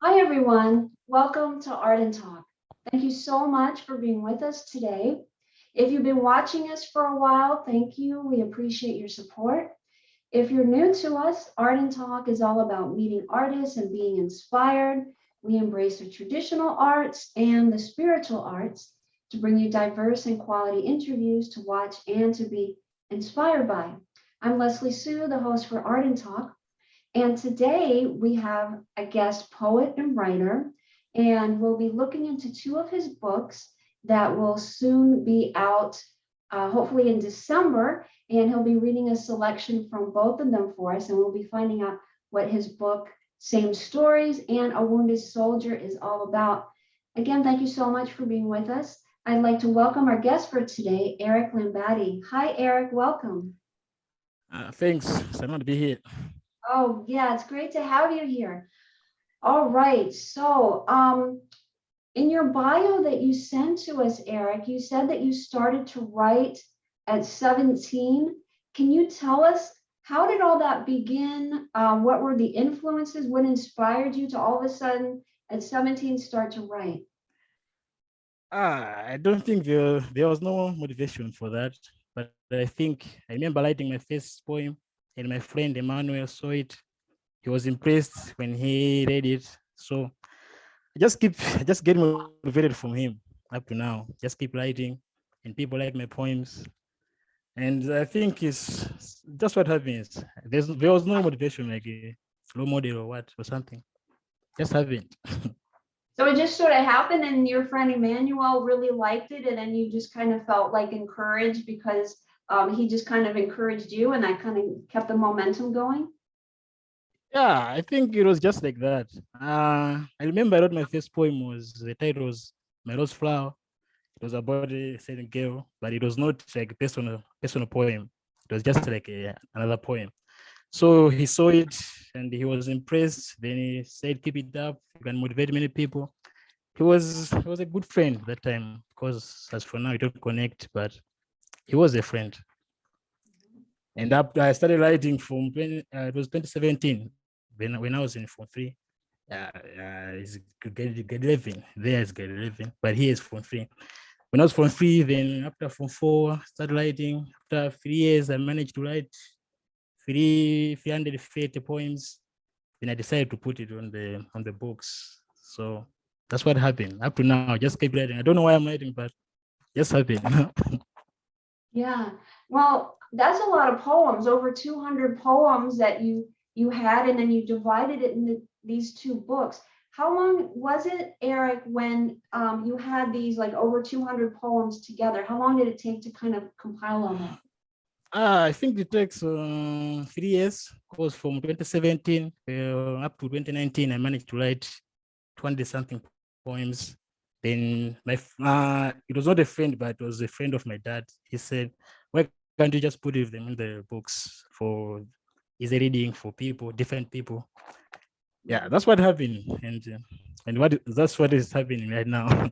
Hi, everyone. Welcome to Art and Talk. Thank you so much for being with us today. If you've been watching us for a while, thank you. We appreciate your support. If you're new to us, Art and Talk is all about meeting artists and being inspired. We embrace the traditional arts and the spiritual arts to bring you diverse and quality interviews to watch and to be inspired by. I'm Leslie Sue, the host for Art and Talk. And today we have a guest poet and writer, and we'll be looking into two of his books that will soon be out, hopefully in December. And he'll be reading a selection from both of them for us, and we'll be finding out what his book, Same Stories and A Wounded Soldier, is all about. Again, thank you so much for being with us. I'd like to welcome our guest for today, Eric Lambati. Hi, Eric, welcome. Thanks. It's an honor to be here. Oh, yeah, it's great to have you here. All right. So, in your bio that you sent to us, Eric, you said that you started to write at 17. Can you tell us how did all that begin? What were the influences? What inspired you to all of a sudden at 17 start to write? I don't think there was no motivation for that, but I remember writing my first poem, and my friend Emmanuel saw it. He was impressed when he read it. So I just get motivated from him up to now. Just keep writing, and people like my poems. And I think it's just what happens. There was no motivation like a role model or what or something. Just happened. So it just sort of happened, and your friend Emmanuel really liked it, and then you just kind of felt like encouraged because he just kind of encouraged you, and that kind of kept the momentum going. Yeah, I think it was just like that. I remember I wrote my first poem was the title was My Rose Flower. It was about a certain girl, but it was not like a personal poem. It was just like another poem. So he saw it and he was impressed. Then he said, "Keep it up. You can motivate many people." He was a good friend that time because as for now we don't connect, but he was a friend. And after I started writing from it was 2017 when I was in Form 3. It's grade 11. There is grade 11, but here is Form 3. When I was Form 3, then after Form 4, started writing. After 3 years, I managed to write 330 poems. Then I decided to put it on the books. So that's what happened. Up to now, just keep writing. I don't know why I'm writing, but just happened. Yeah. Well, that's a lot of poems, over 200 poems that you had, and then you divided it into these two books. How long was it, Eric, when you had these like over 200 poems together? How long did it take to kind of compile all that? I think it takes 3 years because from 2017 up to 2019, I managed to write 20 something poems. Then it was not a friend, but it was a friend of my dad. He said, "Why can't you just put them in the books for easy reading for people, different people?" Yeah, that's what happened, and what that's what is happening right now. I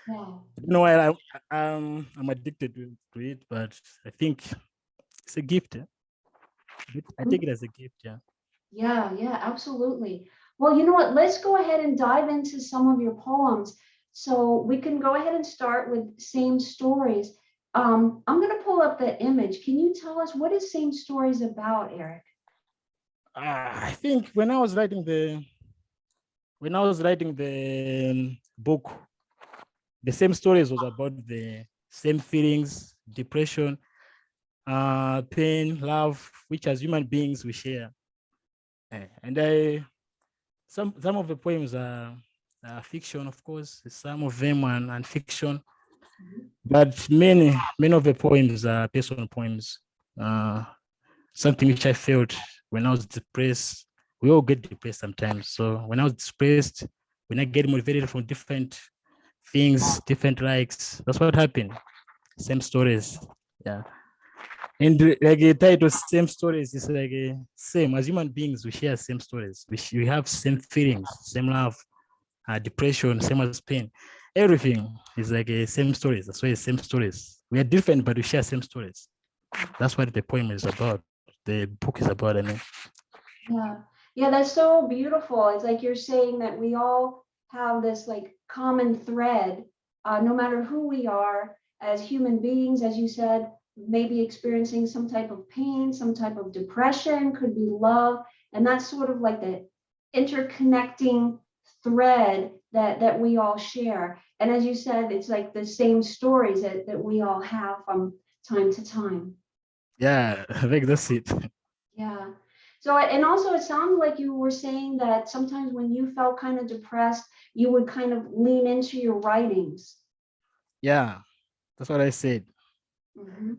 Yeah. don't know why I'm addicted to it, but I think it's a gift. I take it as a gift. Yeah. Yeah, yeah, absolutely. Well, you know what? Let's go ahead and dive into some of your poems. So we can go ahead and start with Same Stories. I'm going to pull up the image. Can you tell us what is Same Stories about, Eric? I think when I was writing the book, the same stories was about the same feelings, depression, pain, love, which as human beings we share. And some of the poems are fiction, of course. Some of them are non-fiction, Mhm. but many of the poems are personal poems. Uh, Something which I felt when I was depressed. We all get depressed sometimes. So when I was depressed, when I get motivated from different things, different likes, that's what happened. Same stories. Yeah. And like a title, same stories. It's like same as human beings. We share same stories. We have same feelings, same love, depression, same as pain. Everything is like a same stories. That's why it's same stories. We are different, but we share same stories. That's what the poem is about. The book is about. I mean, Yeah. Yeah, that's so beautiful. It's like you're saying that we all have this like common thread, no matter who we are as human beings, as you said, maybe experiencing some type of pain, some type of depression, could be love. And that's sort of like the interconnecting thread that we all share. And as you said, it's like the same stories that we all have from time to time. Yeah, I think that's it. Yeah. So, and also it sounded like you were saying that sometimes when you felt kind of depressed, you would kind of lean into your writings. Yeah, that's what I said. Mhm.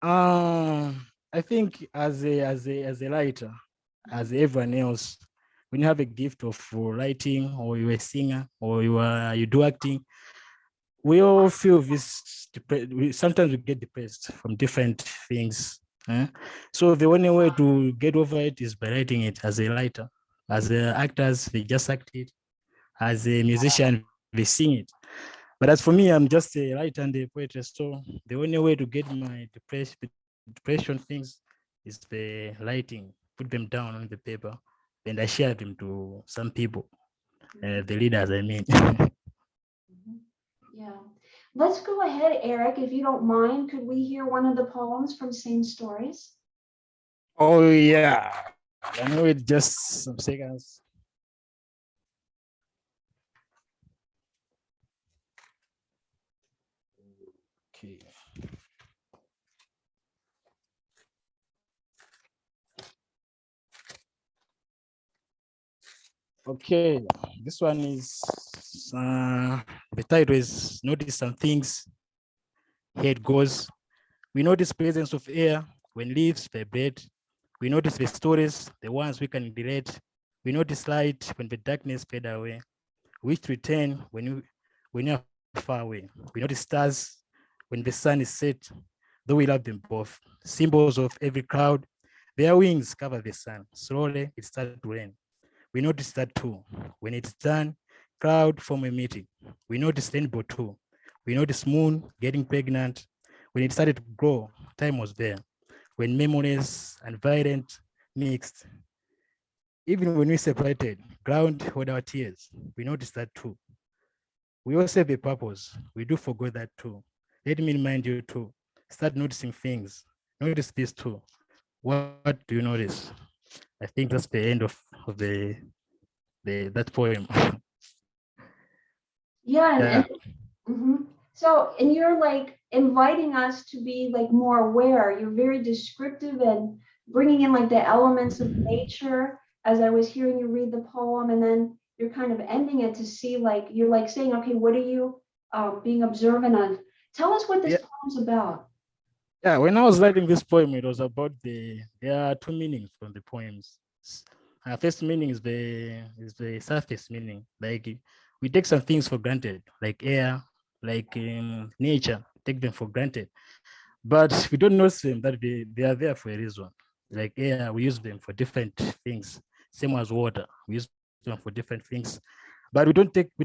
I think as a writer, as everyone else, when you have a gift of writing, or you're a singer, or you do acting, we all feel this. Sometimes we get depressed from different things. eh? So the only way to get over it is by writing it. As a writer, as actors, they just act it. As a musician, they sing it. But as for me, I'm just a writer and a poetess. So the only way to get my depression things is the writing, put them down on the paper, and I share them to some people, the leaders, I mean. Mhm. Yeah. Let's go ahead, Eric, if you don't mind. Could we hear one of the poems from Same Stories? Oh, yeah. I know it just some seconds. Okay. Okay. This one is the title is Notice Some Things. Here it goes. We notice presence of air when leaves vibrate. We notice the stories, the ones we can relate. We notice light when the darkness fade away. We return when you're far away. We notice stars when the sun is set, though we love them both. Symbols of every cloud, their wings cover the sun. Slowly, it starts to rain. We notice that too. When it's done, cloud form a meeting. We notice rainbow too. We notice moon getting pregnant. When it started to grow, time was there. When memories and violent mixed, even when we separated, ground hold our tears. We notice that too. We also have a purpose. We do forget that too. Let me remind you too. Start noticing things. Notice this too. What do you notice? I think that's the end of the that poem. Yeah, Yeah. mhm. So, and you're like inviting us to be like more aware. You're very descriptive and bringing in like the elements of nature as I was hearing you read the poem, and then you're kind of ending it to see like you're like saying, okay, what are you being observant of? Tell us what this Yeah. poem's about. Yeah. When I was writing this poem, it was about there are two meanings from the poems. First meaning is the surface meaning. Like we take some things for granted, like air, like nature, take them for granted. But we don't notice them that they are there for a reason. Like air, we use them for different things. Same as water, we use them for different things. But we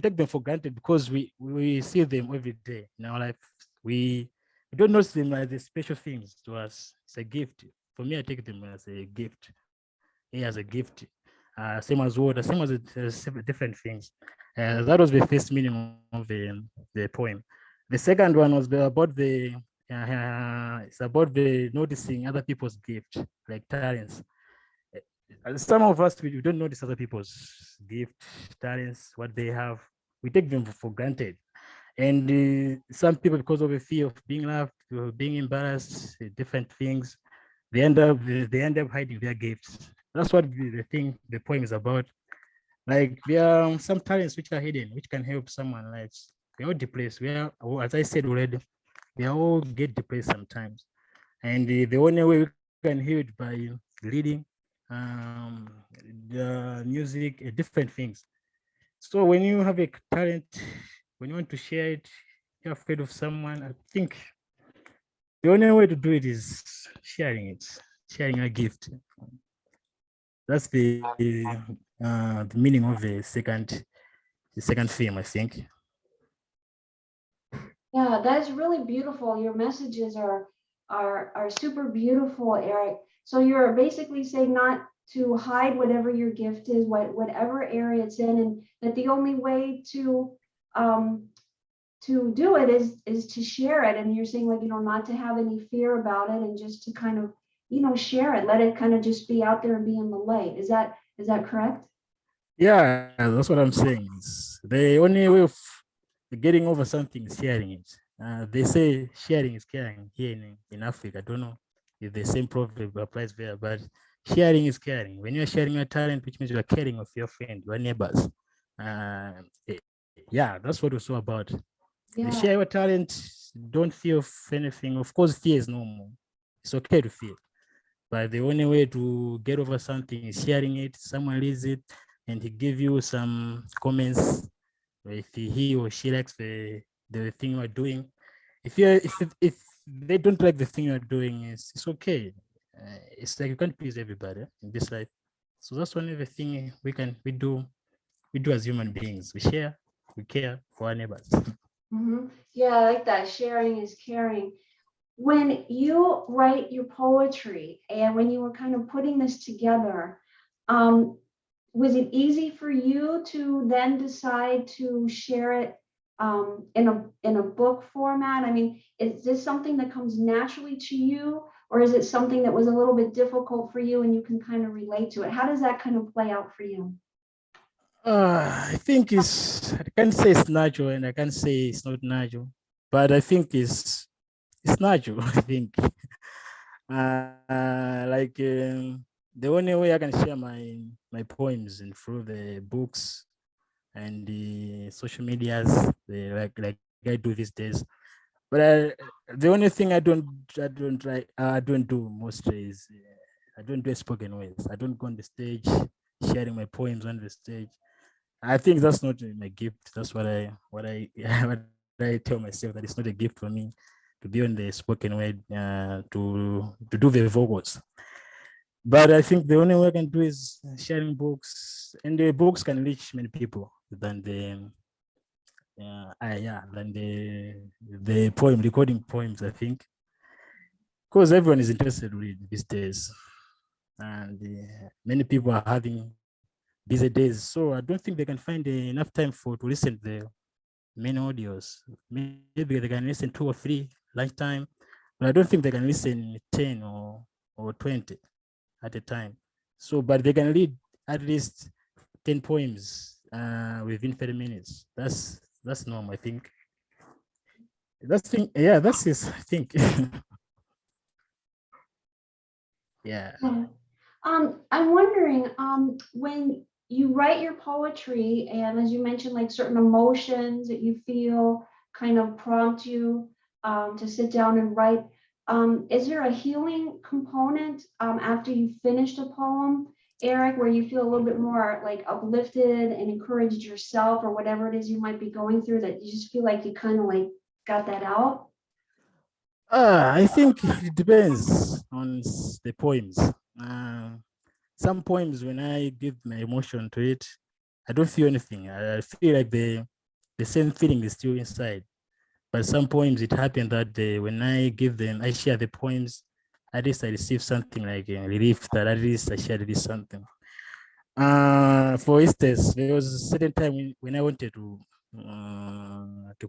take them for granted because we see them every day in our life. We don't notice them as a special things to us. It's a gift. For me, I take them as a gift. Air as a gift. Same as water, same as different things. That was the first meaning of the poem. The second one was about it's about the noticing other people's gift, like talents. Some of us we don't notice other people's gift, talents, what they have. We take them for granted. And some people, because of a fear of being loved, being embarrassed, different things, they end up hiding their gifts. That's what the thing the poem is about. Like there are some talents which are hidden, which can help someone lives. We're all depressed. As I said already, we all get depressed sometimes. And the only way we can heal it by reading, um, the music, different things. So when you have a talent, when you want to share it, you're afraid of someone, I think the only way to do it is sharing a gift. That's the meaning of the second theme, I think. Yeah, that's really beautiful. Your messages are super beautiful, Eric. So you're basically saying not to hide whatever your gift is, whatever area it's in, and that the only way um, to do it is to share it. And you're saying, like, not to have any fear about it, and just to kind of, share it, let it kind of just be out there and be in the light. Is that correct? Yeah, that's what I'm saying. The only way of getting over something is sharing it. They say sharing is caring here in Africa. I don't know if the same proverb applies there, but sharing is caring. When you're sharing your talent, which means you are caring of your friend, your neighbors. Uh, eh, yeah, that's what it's all about. You Yeah. share your talent, don't fear of anything. Of course, fear is normal. It's okay to fear. But the only way to get over something is sharing it. Someone reads it and he give you some comments. If he or she likes the thing you are doing, if they don't like the thing you are doing, it's okay. It's like you can't please everybody in this life. So that's one of the thing we do as human beings. We share, we care for our neighbors. Yeah, I like that. Sharing is caring. When you write your poetry and when you were kind of putting this together, um, was it easy for you to then decide to share it in a book format? I mean, is this something that comes naturally to you, or is it something that was a little bit difficult for you and you can kind of relate to it? How does that kind of play out for you? I think I can't say it's natural and I can't say it's not natural, but I think it's natural. I think like the only way I can share my poems and through the books and the social medias, like I do these days. But the only thing I don't do mostly is I don't do spoken words. I don't go on the stage sharing my poems on the stage. I think that's not my gift. That's what I tell myself, that it's not a gift for me to be on the spoken word, to do the vocals. But I think the only way I can do is sharing books, and the books can reach many people than the poem recording poems. I think because everyone is interested in read these days, and many people are having busy days, so I don't think they can find enough time to listen to the many audios. Maybe they can listen 2 or 3 lunchtime, but I don't think they can listen 10 or 20 at a time. So, but they can read at least 10 poems within 30 minutes. That's normal, I think. That's it, I think. Yeah. Yeah. I'm wondering, when you write your poetry, and as you mentioned, like certain emotions that you feel kind of prompt you to sit down and write, is there a healing component after you finished a poem, Eric, where you feel a little bit more like uplifted and encouraged yourself, or whatever it is you might be going through, that you just feel like you kind of like got that out? I think it depends on the poems. Some poems, when I give my emotion to it, I don't feel anything. I feel like the same feeling is still inside. But some poems, it happened that when I share the poems, at least I receive something like a relief, that at least I shared this something. For instance, there was a certain time when I wanted to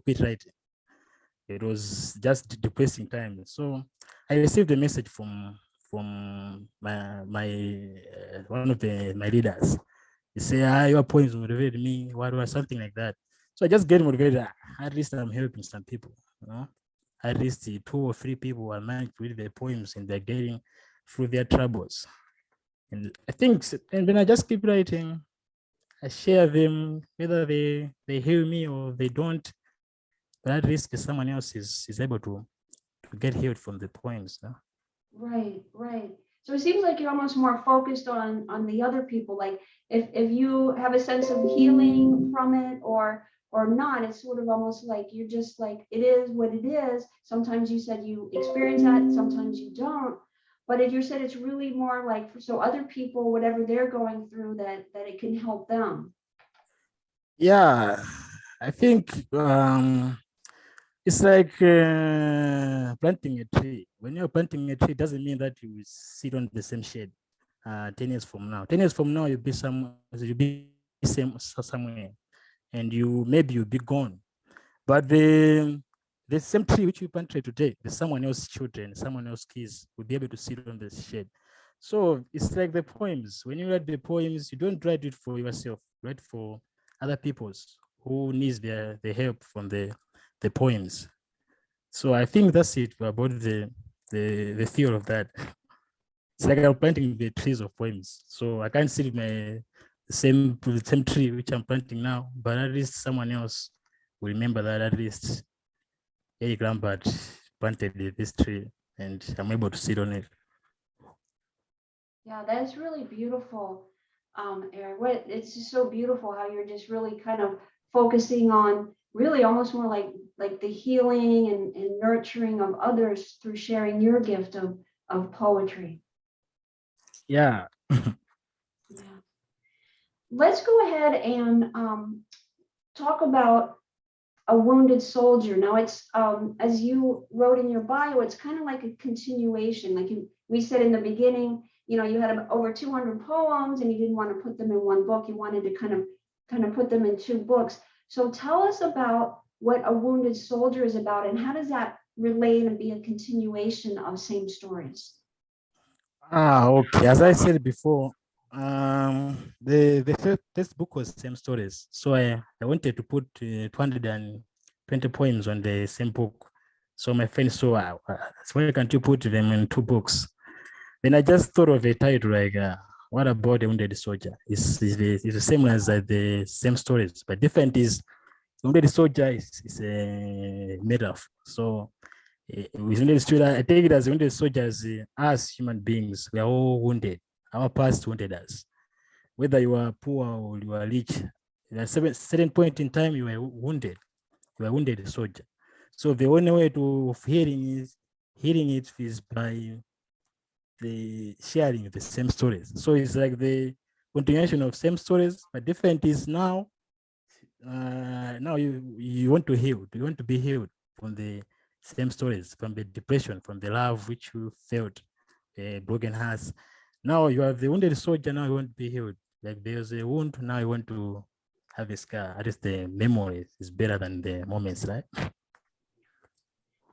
quit writing. It was just depressing time. So I received a message from my one of my leaders. He said, your poems motivated me, what was something like that. So I just get motivated. At least I'm helping some people, you know. At least 2 or 3 people are managed to read their poems and they're getting through their troubles. And I think, and when I just keep writing, I share them, whether they hear me or they don't, but at least someone else is able to get healed from the poems. No? Right, right. So it seems like you're almost more focused on the other people. Like if you have a sense of healing from it or not, it's sort of almost like you're just like, it is what it is. Sometimes you said you experience that, sometimes you don't. But if you said it's really more like so other people, whatever they're going through, that it can help them. Yeah, I think it's like planting a tree. When you're planting a tree, it doesn't mean that you sit on the same shade. 10 years from now. 10 years from now, you'll be somewhere, and maybe you'll be gone. But the same tree which you planted today, there's someone else's children, someone else's kids will be able to sit on the shade. So it's like the poems. When you write the poems, you don't write it for yourself, write for other people's who needs the help from the poems. So I think that's it about the theory of that. It's like I'm planting the trees of poems. So I can't sit the same tree which I'm planting now, but at least someone else will remember that at least hey, Lambert planted this tree and I'm able to sit on it. Yeah, that's really beautiful, Eric. It's just so beautiful how you're just really kind of focusing on really almost more like the healing and nurturing of others through sharing your gift of poetry. Yeah. Yeah. Let's go ahead and talk about a wounded soldier. Now it's as you wrote in your bio, it's kind of like a continuation. Like we said in the beginning, you had over 200 poems and you didn't want to put them in one book. You wanted to kind of put them in two books. So tell us about what a wounded soldier is about and how does that relate and be a continuation of same stories? Okay. As I said before, the first book was same stories. So I wanted to put 220 poems on the same book. So my friend saw, so why can't you put them in two books? Then I just thought of a title like, what about the Wounded Soldier? It's the same as the same stories, but different is the Wounded Soldier is a metaphor. So wounded soldier, I take it as wounded soldiers, as human beings, we are all wounded. Our past wounded us. Whether you are poor or you are rich, at a certain point in time, you are wounded. You are wounded soldier. So the only way to healing it is by the sharing the same stories. So it's like the continuation of same stories, but different is now. Now you want to heal. You want to be healed from the same stories, from the depression, from the love which you felt, broken hearts. Now you are the wounded soldier. Now you want to be healed. Like there's a wound. Now you want to have a scar. At least the memory is better than the moments, right?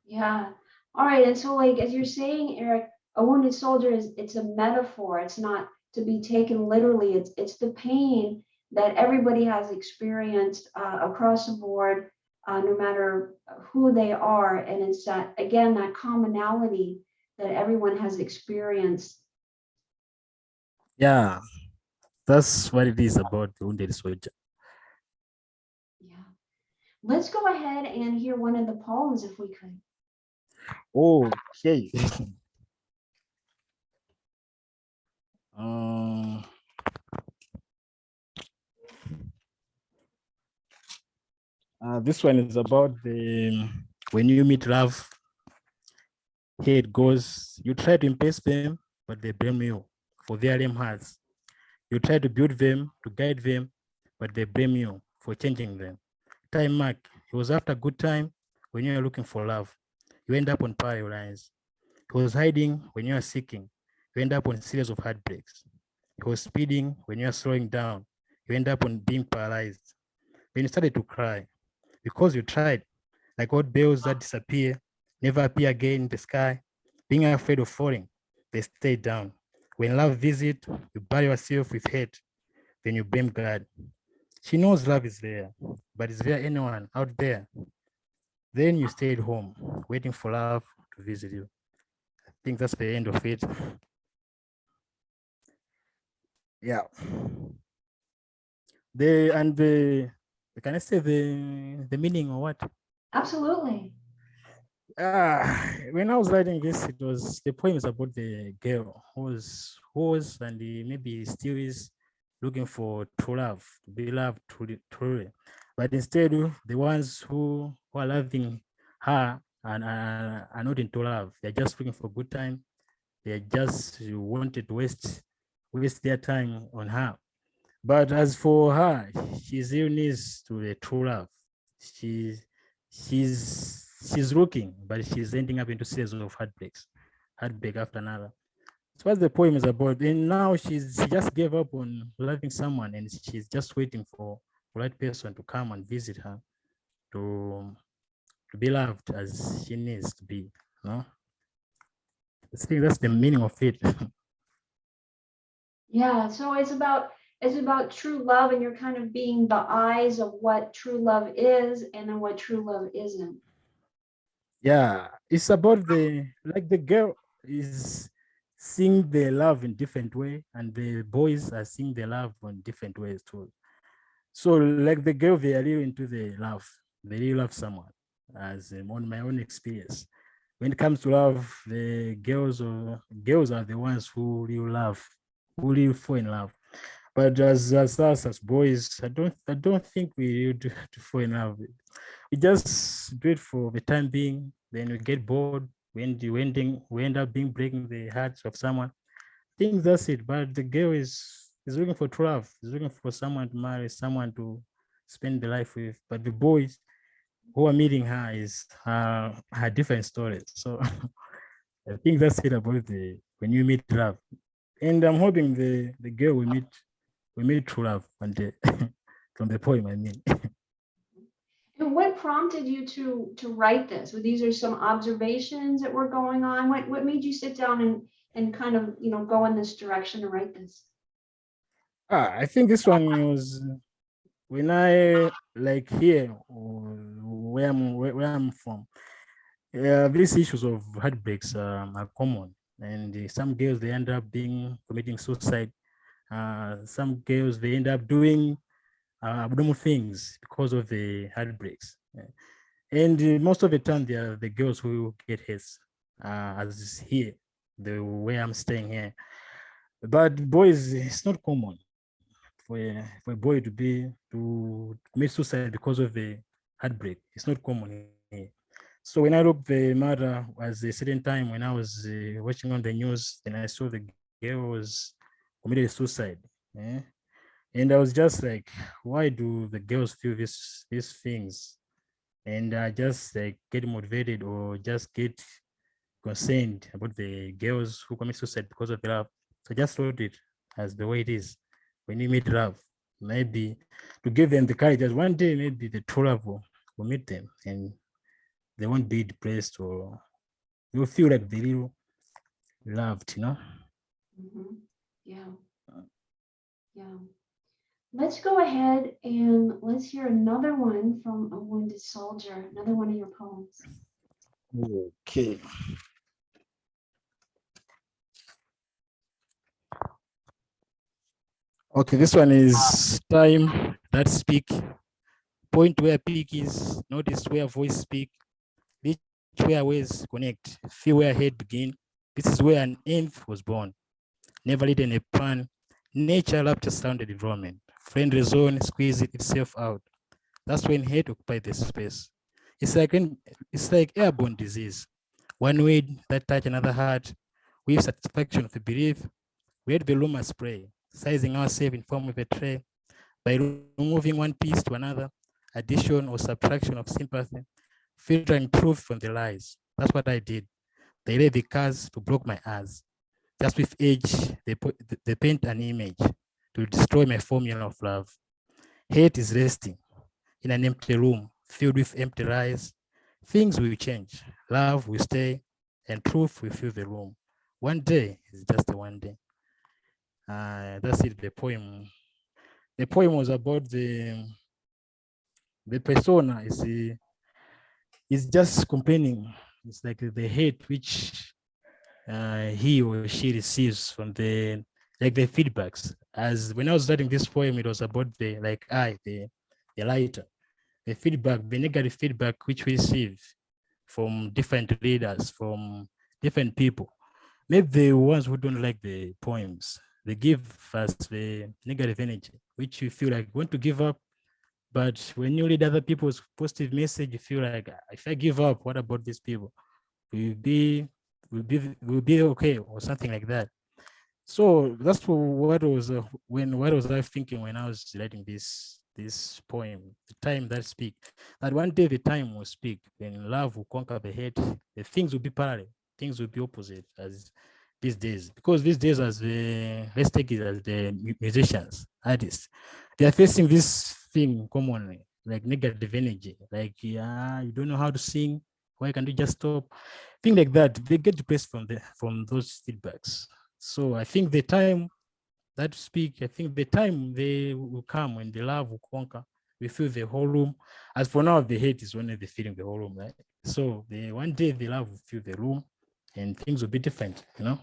Yeah. All right. And so like as you're saying, Eric, a wounded soldier it's a metaphor. It's not to be taken literally. It's the pain that everybody has experienced across the board, no matter who they are. And it's that again, that commonality that everyone has experienced. Yeah, that's what it is about the wounded soldier. Yeah. Let's go ahead and hear one of the poems if we could. Okay. um, this one is about the when you meet love. Here it goes. You try to impress them, but they blame you for their lame hearts. You try to build them, to guide them, but they blame you for changing them. Time mark. He was after good time when you are looking for love. You end up on parallel lines. He was hiding when you are seeking. You end up on a series of heartbreaks. He was speeding when you are slowing down. You end up on being paralyzed. Then you started to cry because you tried, like old bells that disappear, never appear again in the sky, being afraid of falling, they stay down. When love visits, you bury yourself with hate, then you blame God. She knows love is there, but is there anyone out there? Then you stayed home, waiting for love to visit you. I think that's the end of it. Yeah. Can I say the meaning or what? Absolutely. When I was writing this, it was the poem is about the girl who was and maybe still is looking for true love, to be loved truly. But instead, the ones who are loving her and are not into love. They're just looking for good time. They just wanted to waste their time on her. But as for her, she still needs to the true love. She she's looking, but she's ending up into series of heartbreaks, heartbreak after another. So what the poem is about. And now she just gave up on loving someone, and she's just waiting for the right person to come and visit her to to be loved as she needs to be. No, I think that's the meaning of it. Yeah, so it's about true love, and you're kind of being the eyes of what true love is and then what true love isn't. Yeah, it's about the girl is seeing the love in different way, and the boys are seeing the love in different ways too. So like the girl, they are really into the love. They really love someone, as on my own experience. When it comes to love, the girls are the ones who really love, who really fall in love. But as us as boys, I don't think we really do to fall in love. We just do it for the time being. Then we get bored. We end up being breaking the hearts of someone. I think that's it. But the girl is looking for true love. Is looking for someone to marry, someone to spend the life with. But the boys who are meeting her is her different stories. So I think that's it about the when you meet love. And I'm hoping the girl we meet true love one day. From the poem, I mean. And what prompted you to write this? Well, these are some observations that were going on. What made you sit down and kind of go in this direction to write this? I think this one was when I like here where I'm from. These issues of heartbreaks are common, and some girls they end up being committing suicide. Some girls they end up doing abnormal things because of the heartbreaks. And most of the time, they are the girls who get hit, as here, the way I'm staying here. But boys, it's not common for a boy to commit suicide because of the heartbreak. It's not common here. So when I looked the matter was a certain time when I was watching on the news, and I saw the girl was committed suicide. eh, And I was just like, why do the girls feel these things? And I just like get motivated or just get concerned about the girls who commit suicide because of love. So I just wrote it as the way it is. When you meet love, maybe to give them the courage that one day maybe the true love will meet them and they won't be depressed or you'll feel like they really loved. Mhm. Yeah, yeah. Let's go ahead and let's hear another one from a wounded soldier, another one of your poems. Okay. Okay, this one is time that speak. Point where peak is, notice where voice speak, reach where ways connect, feel where head begin. This is where an nymph was born. Never written a plan. Nature rapture sounded environment. Friendly zone squeeze itself out. That's when head occupied the space. It's like airborne disease. One weed that touch another heart, with satisfaction of the belief, we had the rumor spray, sizing ourselves in form of a tray, by removing one piece to another, addition or subtraction of sympathy, filtering truth from the lies. That's what I did. They lay the cars to block my eyes. Just with age, they paint an image to destroy my formula of love. Hate is resting in an empty room filled with empty lies. Things will change. Love will stay, and truth will fill the room. One day is just a one day. That's it. The poem. The poem was about the persona is just complaining. It's like the hate which he or she receives from the feedbacks. As when I was writing this poem, it was about the lighter, the feedback, the negative feedback which we receive from different readers, from different people. Maybe the ones who don't like the poems, they give us the negative energy, which you feel like want to give up. But when you read other people's positive message, you feel like, if I give up, what about these people? Will be will be okay or something like that. So that's what was I thinking when I was writing this poem, the time that speak, that one day the time will speak when love will conquer the hate, the things will be parallel, things will be opposite, as these days, because these days, as the let's take it as the musicians, artists, they are facing this thing commonly, like negative energy, like, yeah, you don't know how to sing, why can't you just stop, thing like that. They get depressed from those feedbacks. So I think the time that speak, I think the time they will come when the love will conquer, we feel the whole room. As for now, the hate is only the feeling the whole room, right? So the one day the love will fill the room and things will be different, you know?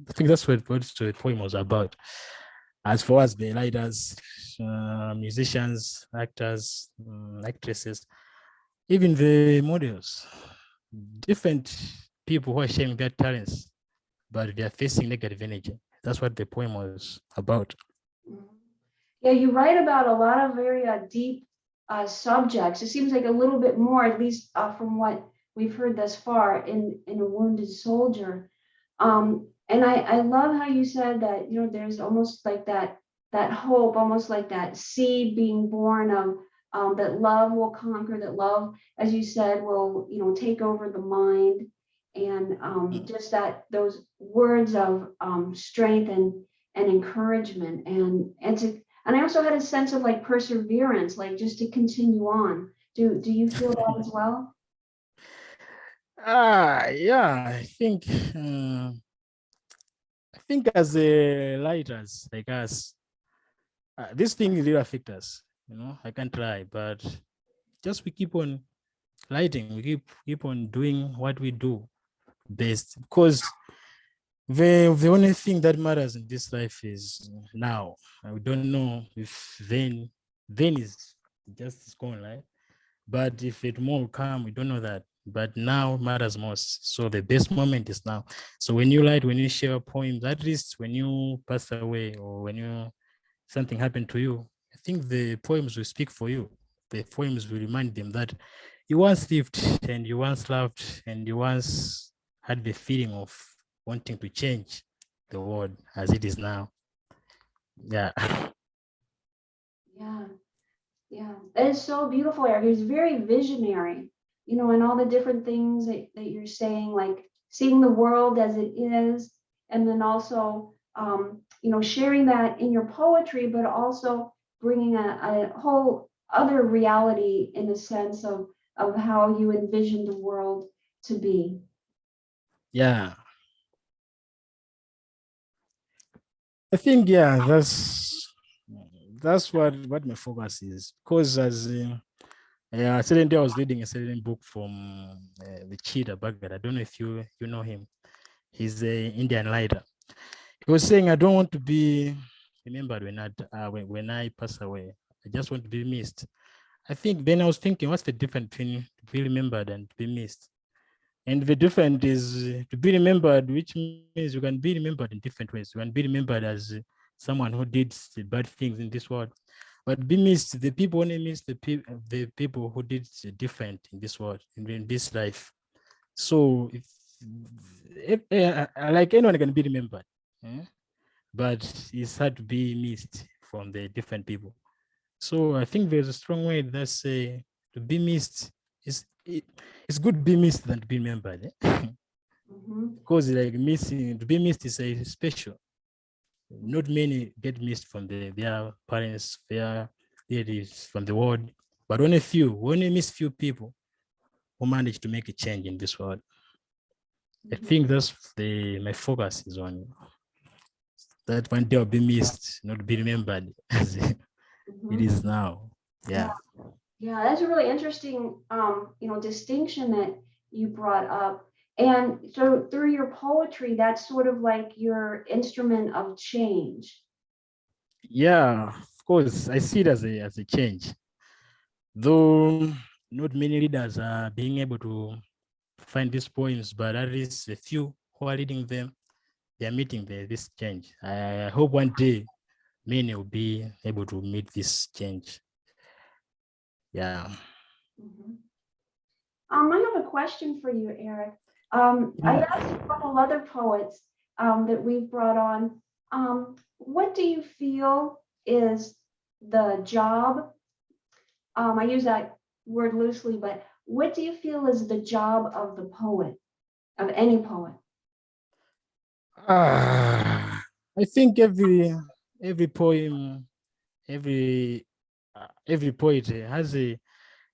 I think that's what the poem was about. As far as the writers, musicians, actors, actresses, even the models, different people who are sharing their talents, but they are facing negative energy. That's what the poem was about. Yeah, you write about a lot of very deep subjects. It seems like a little bit more, at least from what we've heard thus far, in a wounded soldier. And I love how you said that, you know, there's almost like that hope, almost like that seed being born of that love will conquer, that love, as you said, will, you know, take over the mind, and just that those words of strength and encouragement, and I also had a sense of like perseverance, like just to continue on. Do you feel that as well? Yeah, I think as a writers like us, this thing really affect us. You know, I can't try, but just we keep on writing, we keep on doing what we do best, because the only thing that matters in this life is now. We don't know if then is just gone, right? But if it more will come, we don't know that. But now matters most. So the best moment is now. So when you write, when you share poems, at least when you pass away or when you something happened to you, I think the poems will speak for you. The poems will remind them that you once lived and you once loved and you once had the feeling of wanting to change the world as it is now. Yeah. Yeah, yeah. That is so beautiful, Eric. It's very visionary, you know, and all the different things that you're saying, like seeing the world as it is, and then also, you know, sharing that in your poetry, but also bringing a whole other reality in the sense of how you envision the world to be. Yeah. I think that's what my focus is, because as yeah, certain day I was reading a certain book from the Cheetah Bhagat. I don't know if you know him. He's a Indian writer. He was saying, I don't want to be remembered when I pass away. I just want to be missed. I think then I was thinking, what's the difference between to be remembered and to be missed? And the difference is to be remembered, which means you can be remembered in different ways. You can be remembered as someone who did bad things in this world, but be missed. The people only miss the people who did different in this world, in this life. So if like anyone can be remembered, eh? But it's hard to be missed from the different people. So I think there's a strong way that say to be missed is it's good to be missed than to be remembered. Eh? Mhm. Because like missing to be missed is a special. Not many get missed from their parents, their relatives, from the world, but only miss few people who manage to make a change in this world. I Mhm. think that's my focus is on that one day I'll be missed, not be remembered as it Mhm. is now. Yeah. Yeah. Yeah, that's a really interesting, you know, distinction that you brought up. And so through your poetry, that's sort of like your instrument of change. Yeah, of course. I see it as a change. Though not many readers are being able to find these poems, but at least a few who are reading them, they are meeting this change. I hope one day many will be able to meet this change. Yeah. Mhm. I have a question for you, Eric. I Yeah. asked a couple other poets that we've brought on, what do you feel is the job? I use that word loosely, but what do you feel is the job of the poet, of any poet? I think every poem, every every poet has a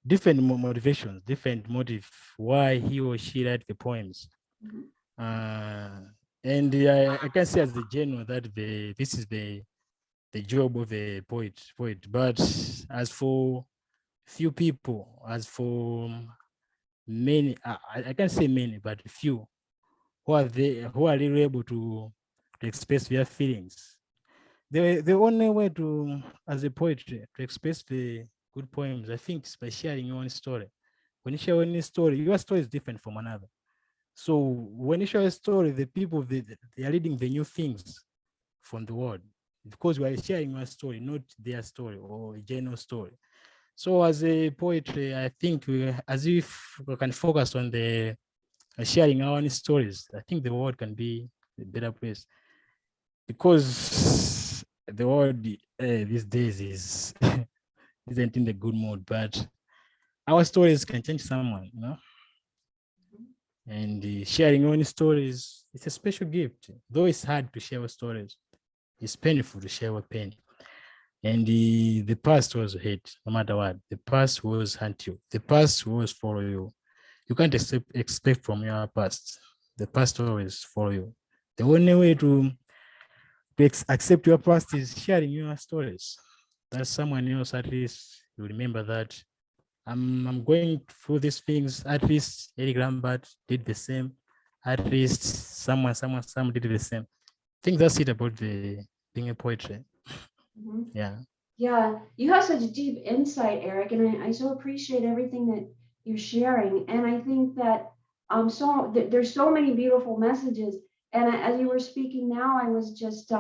different motivations, different motive why he or she write the poems. Mhm. Uh, and I can say as the general that this is the job of a poet. But as for few people, as for many, I can't say many, but few who are really able to express their feelings. The only way to, as a poet, to express the good poems, I think, is by sharing your own story. When you share one story, your story is different from another. So when you share a story, the people they are reading the new things from the world because we are sharing your story, not their story or a general story. So as a poetry, I think as if we can focus on the sharing our own stories, I think the world can be a better place because the world these days is isn't in the good mood, but our stories can change someone, you know. And sharing your own stories, it's a special gift. Though it's hard to share our stories, it's painful to share our pain. And the past was hate, no matter what. The past was hunt you. The past was follow you. You can't expect from your past. The past always follow you. The only way to accept your past is sharing your stories. That someone else at least you remember that I'm going through these things. At least Eric Lambert did the same. At least someone did the same. I think that's it about the being a poetry. Mhm. Yeah. Yeah, you have such deep insight, Eric, and I so appreciate everything that you're sharing. And I think that there's so many beautiful messages. And as you were speaking now, I was just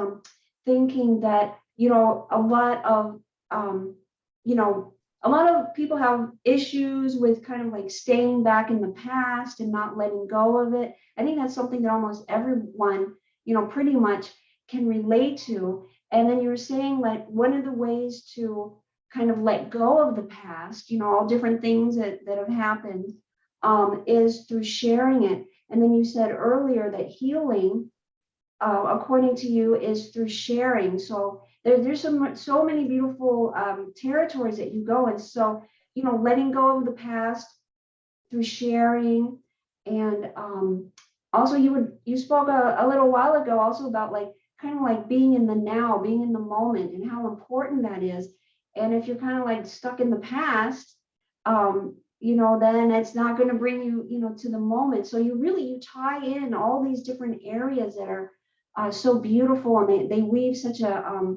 thinking that a lot of um, you know a lot of people have issues with kind of like staying back in the past and not letting go of it. I think that's something that almost everyone pretty much can relate to. And then you were saying like one of the ways to kind of let go of the past, all different things that have happened, is through sharing it. And then you said earlier that healing, according to you, is through sharing. So there's so many beautiful territories that you go in. So, letting go of the past through sharing. And also you spoke a little while ago also about like kind of like being in the now, being in the moment, and how important that is. And if you're kind of like stuck in the past, then it's not going to bring you, to the moment. So you tie in all these different areas that are so beautiful, and they weave such a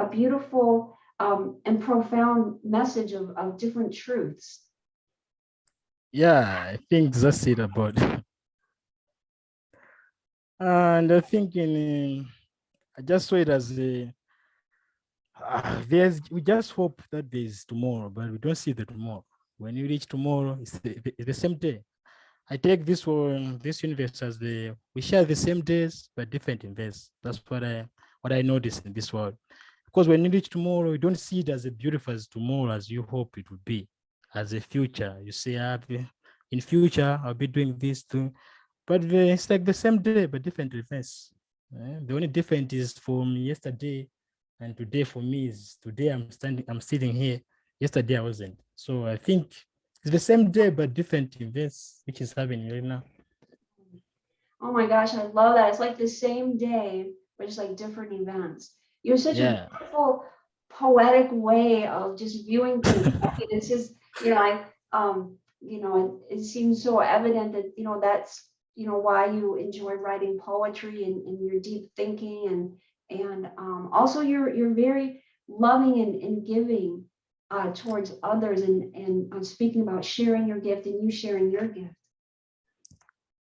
beautiful and profound message of different truths. Yeah, I think that's it about. And I think I just saw it as we just hope that there's tomorrow, but we don't see the tomorrow. When you reach tomorrow, it's the same day. I take this universe as we share the same days but different events. That's what I notice in this world. Because when you reach tomorrow, you don't see it as a beautiful as tomorrow as you hope it would be. As a future, you say, in future I'll be doing this too, but it's like the same day but different events. The only difference is from yesterday and today. For me is today I'm sitting here. Yesterday I wasn't. So I think it's the same day but different events which is happening right now. Oh my gosh, I love that. It's like the same day, but just like different events. You have such a Yeah. beautiful, poetic way of just viewing things. I mean, it's just, it seems so evident that, that's, why you enjoy writing poetry and your deep thinking, and also you're very loving and giving towards others, and speaking about sharing your gift and you sharing your gift.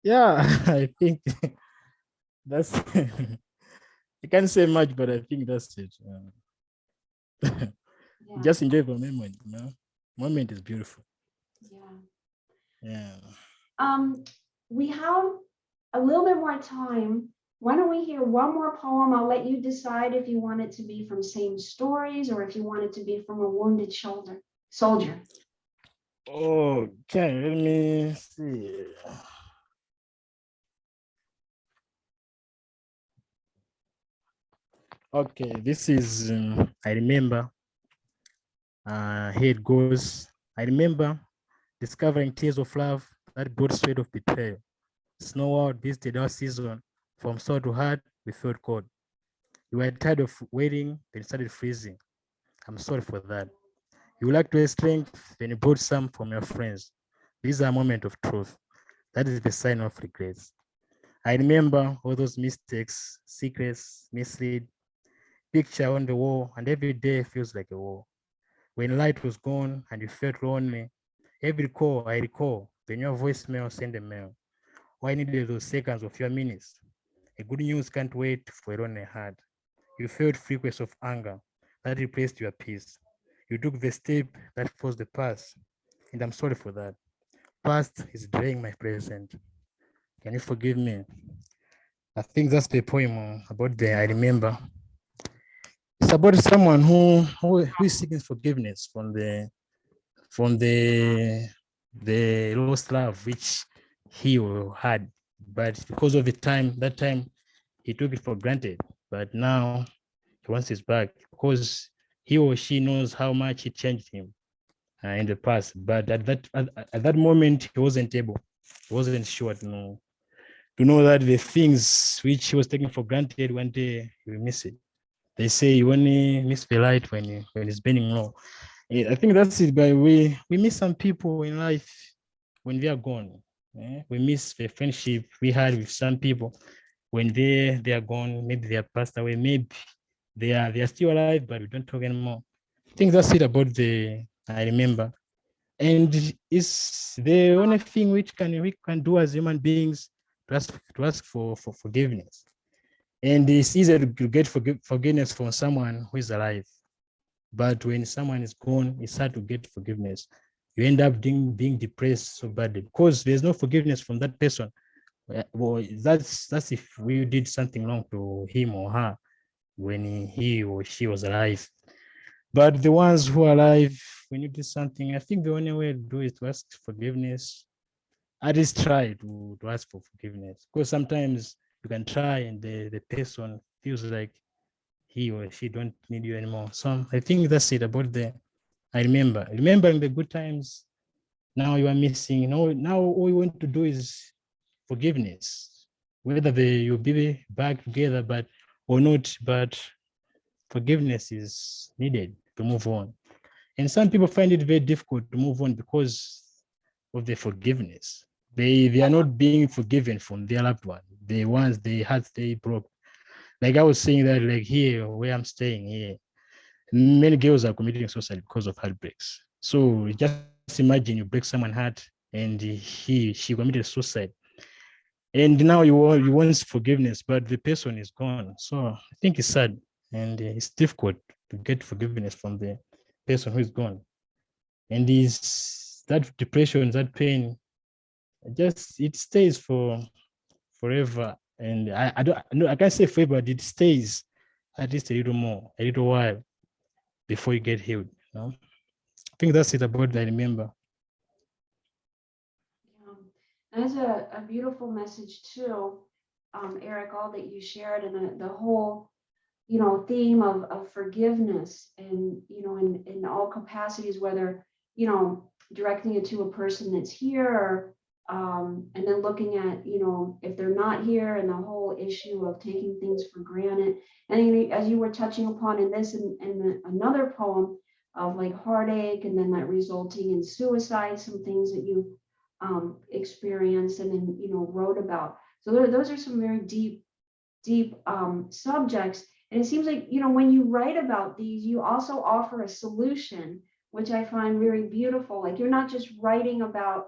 Yeah, I think that's I can't say much, but I think that's it. Yeah, Just enjoy the moment, you know. Moment is beautiful. yeah. Yeah. Um, we have a little bit more time. Why don't we hear one more poem? I'll let you decide if you want it to be from Same Stories or if you want it to be from A Wounded Soldier. Okay, let me see. Okay, this is, I remember, here it goes. I remember discovering tears of love that brought sweat of betrayal. Snow out visited our season. From sore to hard, we felt cold. You were tired of waiting, then started freezing. I'm sorry for that. You lacked your strength, then you brought some from your friends. These are moments of truth. That is the sign of regrets. I remember all those mistakes, secrets, mislead, picture on the wall, and every day feels like a war. When light was gone and you felt lonely, every call I recall, when your voicemail send a mail. Why needed those seconds of your minutes? A good news can't wait for a lonely heart. You felt frequency of anger that replaced your peace. You took the step that forced the past, and I'm sorry for that. Past is draining my present. Can you forgive me? I think that's the poem about the I remember. It's about someone who is seeking forgiveness from the lost love which he had, but because of the time that time he took it for granted. But now he wants his back because he or she knows how much it changed him in the past. But at that moment, he wasn't able, he wasn't sure to know that the things which he was taking for granted one day he will miss it. They say you only miss the light when it's burning low. I think that's it. But we miss some people in life when they are gone. We miss the friendship we had with some people when they are gone. Maybe they are passed away. Maybe they are still alive, but we don't talk anymore. I think that's it about the I remember. And it's the only thing we can do as human beings to ask for forgiveness. And it's easy to get forgiveness from someone who is alive. But when someone is gone, it's hard to get forgiveness. You end up being depressed so badly because there's no forgiveness from that person. Well, that's if we did something wrong to him or her when he or she was alive. But the ones who are alive, when you do something, I think the only way to do is to ask forgiveness. At least try to ask for forgiveness. Because sometimes you can try and the person feels like he or she don't need you anymore. So I think that's it about the I remember. Remembering the good times, now you are missing. Now all you want to do is forgiveness. Whether you'll be back together but or not, but forgiveness is needed to move on. And some people find it very difficult to move on because of the forgiveness. They are not being forgiven from their loved one. The ones they had they broke. Like I was saying that like here where I'm staying here, many girls are committing suicide because of heartbreaks. So just imagine you break someone's heart and she committed suicide. And now you want forgiveness, but the person is gone. So I think it's sad and it's difficult to get forgiveness from the person who is gone. And is that depression, that pain, just it stays for forever. And I don't no, I can't say forever, but it stays at least a little more, a little while before you get healed. I think that's it about I remember. That's a beautiful message too, Eric, all that you shared and the whole, theme of forgiveness and, in all capacities, whether, directing it to a person that's here or, and then looking at, if they're not here and the whole issue of taking things for granted. And as you were touching upon in this and another poem of like heartache and then that resulting in suicide, some things that you experienced and then, wrote about. So those are some very deep subjects. And it seems like, when you write about these, you also offer a solution, which I find very beautiful. Like you're not just writing about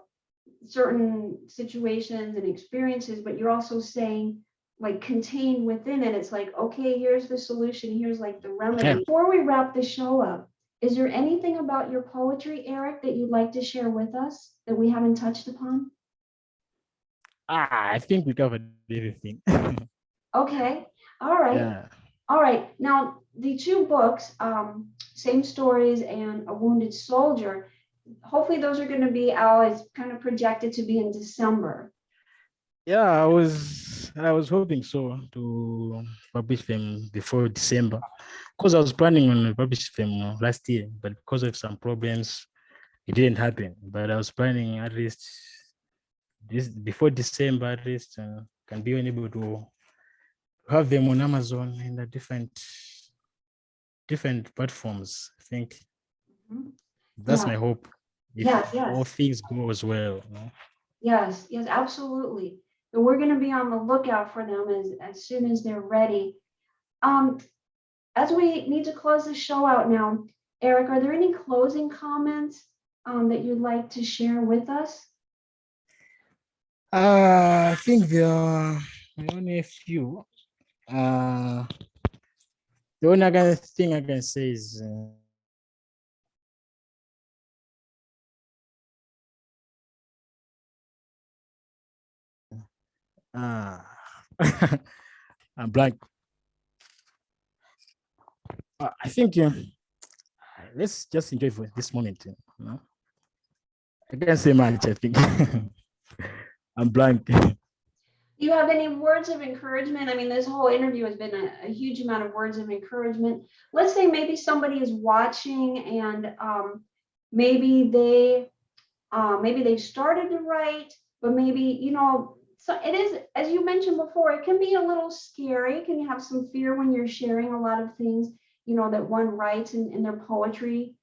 certain situations and experiences, but you're also saying, like, contained within it, it's like, okay, here's the solution, here's like the Yeah. remedy. Before we wrap the show up, is there anything about your poetry, Eric, that you'd like to share with us that we haven't touched upon? I think we covered everything. Okay, all right. Yeah. All right, now the two books, Same Stories and A Wounded Soldier, hopefully those are going to be out. It's kind of projected to be in December. Yeah, was hoping so to publish them before December, because I was planning on publishing them last year, but because of some problems, it didn't happen. But I was planning at least this before December, at least can be able to have them on Amazon and the different platforms. I think that's my hope. If all things go as well. Yes, absolutely. So we're going to be on the lookout for them as soon as they're ready. As we need to close the show out now, Eric, are there any closing comments that you'd like to share with us? I think there are only a few. The only other thing I can say is I'm blank. I think let's just enjoy for this moment. I can't say much. I think I'm blank. Do you have any words of encouragement? I mean, this whole interview has been a huge amount of words of encouragement. Let's say maybe somebody is watching and maybe they started to write, but maybe, so it is, as you mentioned before, it can be a little scary. Can you have some fear when you're sharing a lot of things, that one writes in their poetry?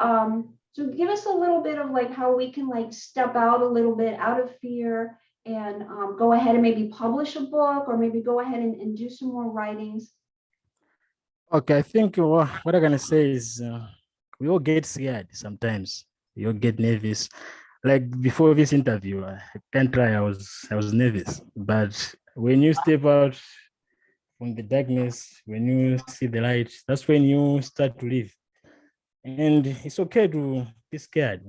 So give us a little bit of like how we can like step out a little bit out of fear and go ahead and maybe publish a book or maybe go ahead and do some more writings. Okay, I think what I'm gonna say is we all get scared sometimes. We all get nervous. Like before this interview, I can't try. I was nervous, but when you step out from the darkness, when you see the light, that's when you start to live. And it's okay to be scared.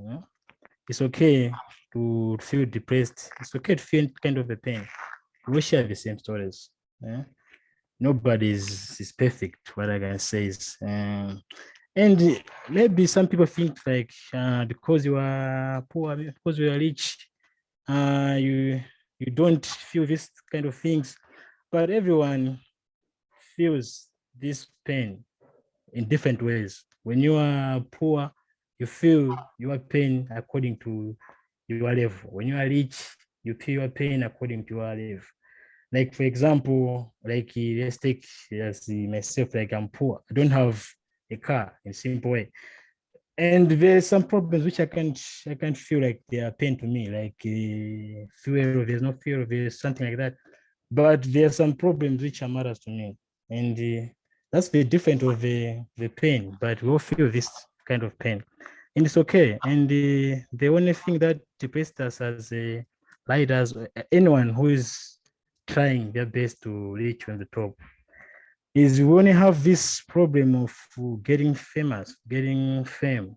It's okay to feel depressed. It's okay to feel kind of a pain. We share the same stories. Yeah? Nobody is perfect. What I can say is, and maybe some people think like because you are poor, because you are rich, you don't feel this kind of things. But everyone feels this pain in different ways. When you are poor, you feel your pain according to your level. When you are rich, you feel your pain according to your level. Like for example, like let's take as myself, like I'm poor. I don't have a car in simple way. And there's some problems which I can't feel like they are pain to me, like fuel, there's no fuel, there's something like that. But there are some problems which are matters to me. And that's the difference of the pain, but we all feel this kind of pain. And it's okay. And the only thing that depresses us as writers, anyone who is trying their best to reach on the top, is we only have this problem of getting famous, getting fame.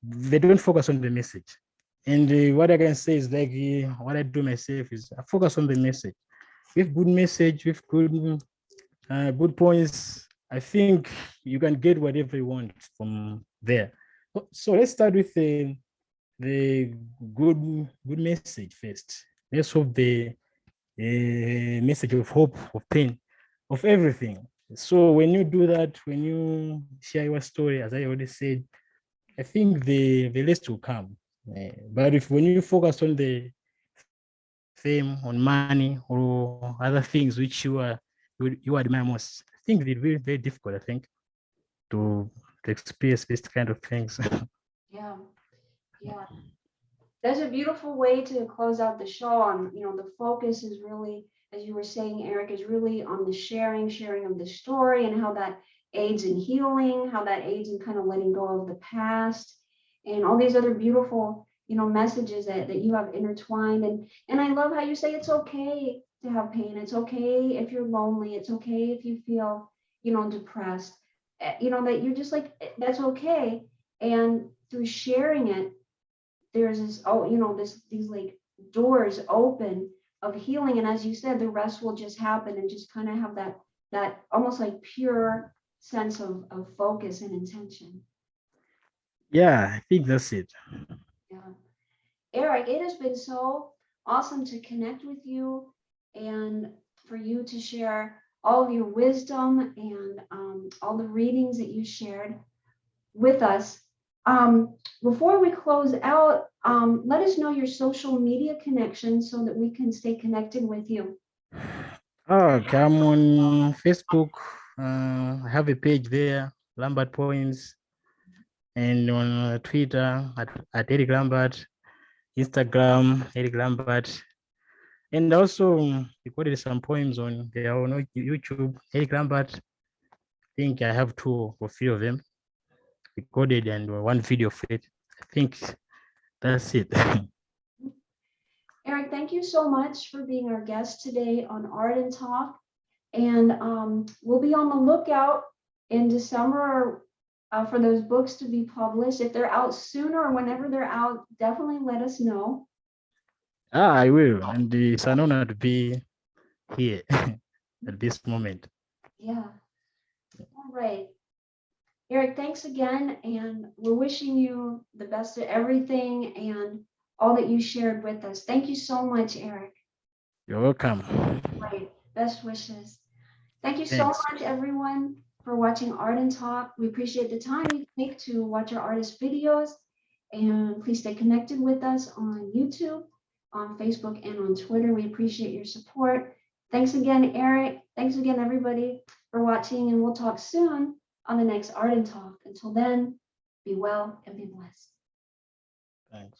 They don't focus on the message. And what I can say is like what I do myself is I focus on the message. With good message, with good points, I think you can get whatever you want from there. So let's start with the good message first. Let's hope the message of hope, of pain, of everything. So when you do that, when you share your story, as I already said, I think the rest will come. But if when you focus on the fame, on money, or other things which you admire most, I think it's very very difficult. I think to experience this kind of things. Yeah, yeah. That's a beautiful way to close out the show on, the focus is really, as you were saying, Eric, is really on the sharing of the story and how that aids in healing, how that aids in kind of letting go of the past and all these other beautiful, messages that you have intertwined. And I love how you say it's okay to have pain. It's okay if you're lonely. It's okay if you feel, depressed, that you're just like, that's okay. And through sharing it, there's this these like doors open of healing, and as you said, the rest will just happen and just kind of have that almost like pure sense of focus and intention. Yeah, I think that's it. Yeah, Eric, it has been so awesome to connect with you and for you to share all of your wisdom and all the readings that you shared with us. Before we close out, let us know your social media connections so that we can stay connected with you. Okay, I'm on Facebook. I have a page there, Lambert Poems, and on Twitter at Eric Lambert, Instagram, Eric Lambert. And also recorded some poems on their own YouTube, Eric Lambert. I think I have 2 or 3 of them recorded and 1 video of it. I think that's it. Eric, thank you so much for being our guest today on Art and Talk. And we'll be on the lookout in December for those books to be published. If they're out sooner or whenever they're out, definitely let us know. I will. And it's an honor to be here at this moment. Yeah. All right. Eric, thanks again. And we're wishing you the best of everything and all that you shared with us. Thank you so much, Eric. You're welcome. Right. Best wishes. Thank you Thanks. so much, everyone, for watching Art and Talk. We appreciate the time you take to watch our artist videos. And please stay connected with us on YouTube, on Facebook, and on Twitter. We appreciate your support. Thanks again, Eric. Thanks again, everybody, for watching. And we'll talk soon on the next Art and Talk. Until then, be well and be blessed. Thanks.